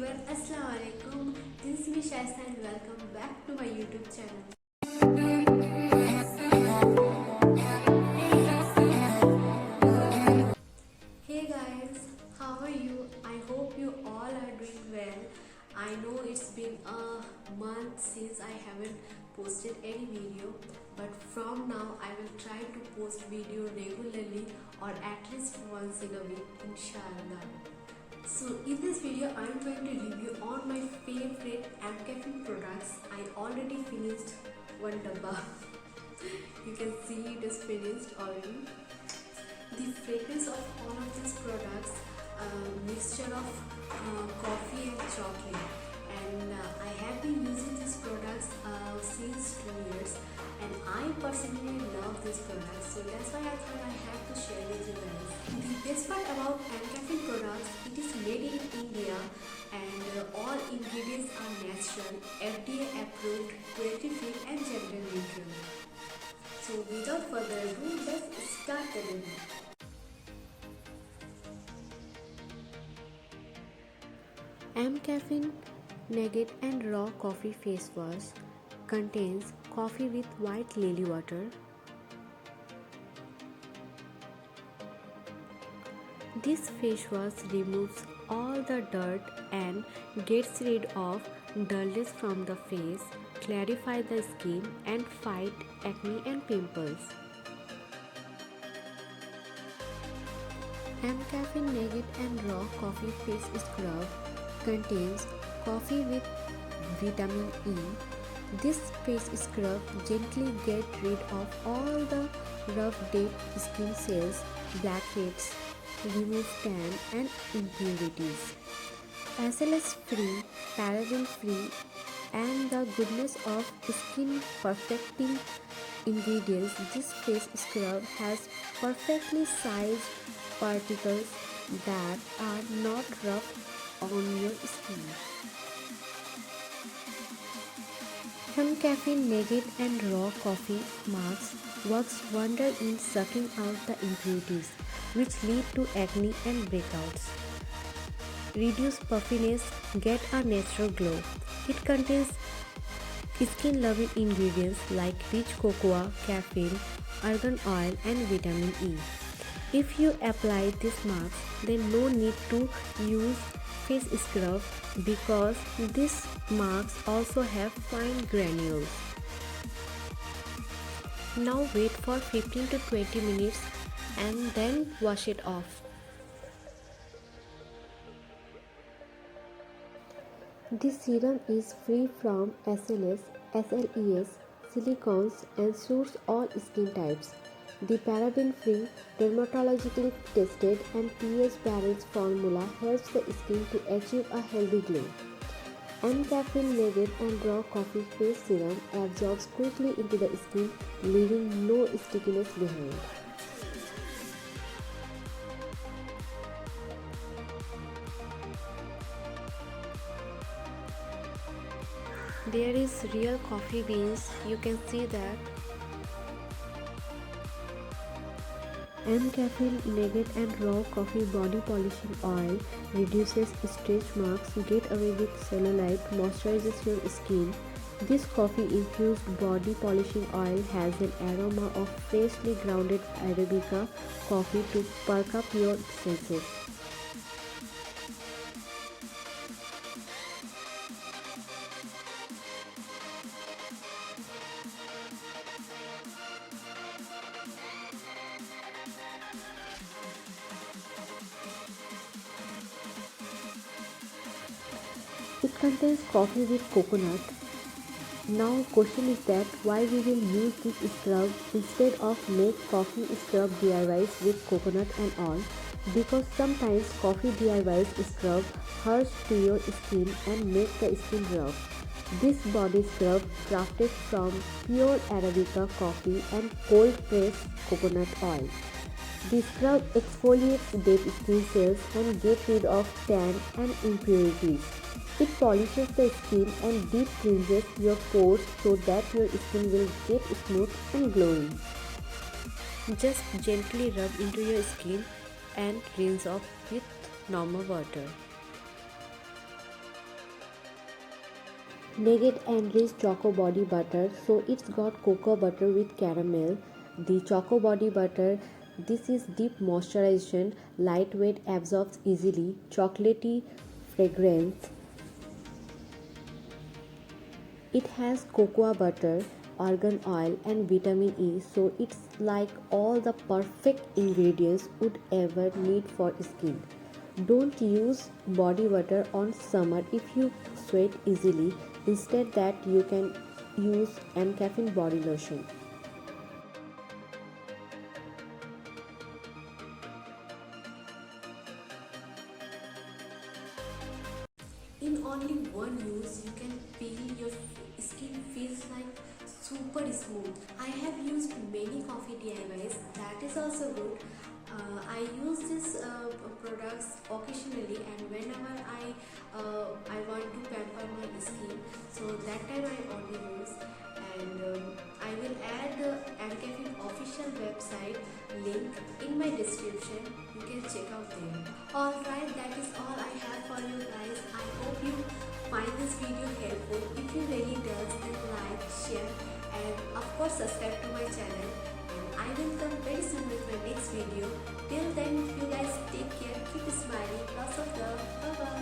everyone, Assalamu alaikum. This is me Shaista and welcome back to my YouTube channel. Hey guys, how are you? I hope you all are doing well. I know it's been a month since I haven't posted any video, but from now I will try to post video regularly or at least once in a week, inshallah. So in this video I am going to review all my favorite Amcaffeine products. I already finished one dabba. You can see it is finished already. The fragrance of all of these products, mixture of coffee and chocolate, and I have been using these products since 2 years, and I personally love these products, so that's why I thought I have to share with you guys. The best part about Amcaffeine products, it is made in India and all ingredients are natural, FDA approved, cruelty free and gender neutral. So without further ado, let's start the review. Amcaffeine Nugget and Raw Coffee Face Wash contains coffee with white lily water. This face wash removes all the dirt and gets rid of dullness from the face, clarify the skin and fight acne and pimples. Amcaffeine Nugget and Raw Coffee Face Scrub contains coffee with vitamin E. This face scrub gently gets rid of all the rough dead skin cells, blackheads, remove tan and impurities. SLS free, paraben free and the goodness of skin perfecting ingredients, this face scrub has perfectly sized particles that are not rough on your skin. Amcaffeine Nugget and Raw Coffee Mask works wonder in sucking out the impurities which lead to acne and breakouts. Reduce puffiness, get a natural glow. It contains skin-loving ingredients like rich cocoa, caffeine, argan oil and vitamin E. If you apply this mask, then no need to use face scrub because these masks also have fine granules. Now wait for 15 to 20 minutes and then wash it off. This serum is free from SLS, SLES, silicones and suits all skin types. The paraben-free, dermatologically tested and pH balanced formula helps the skin to achieve a healthy glow. Amcaffeine Nugget and Raw Coffee Face Serum absorbs quickly into the skin, leaving no stickiness behind. There is real coffee beans, you can see that. Amcaffeine Nugget and Raw Coffee Body Polishing Oil reduces stretch marks, get away with cellulite, moisturizes your skin. This coffee infused body polishing oil has an aroma of freshly grounded Arabica coffee to perk up your senses. It contains coffee with coconut. Now question is that why we will use this scrub instead of make coffee scrub DIYs with coconut and all, because sometimes coffee DIYs scrub harsh to your skin and make the skin rough. This body scrub crafted from pure Arabica coffee and cold pressed coconut oil. The scrub exfoliates dead skin cells and gets rid of tan and impurities. It polishes the skin and deep cleanses your pores so that your skin will get smooth and glowing. Just gently rub into your skin and rinse off with normal water. Nugget Enriched Choco Body Butter. So it's got cocoa butter with caramel. The Choco Body Butter. This is deep moisturization, lightweight, absorbs easily, chocolatey fragrance. It has cocoa butter, argan oil, and vitamin E, so it's like all the perfect ingredients would ever need for skin. Don't use body butter on summer if you sweat easily. Instead, that you can use caffeine body lotion. In only one use, you can feel your skin feels like super smooth. I have used many coffee DIYs. That is also good. I use these products occasionally, and whenever I want to pamper my skin, so that time I only use. And I will add the Amcaffeine official website link in my description. You can check out there. Alright, that is all I have for you guys. I hope you find this video helpful. If you really does, then like, share, and of course subscribe to my channel. And I will come very soon with my next video. Till then, you guys take care, keep smiling, lots of love, bye bye.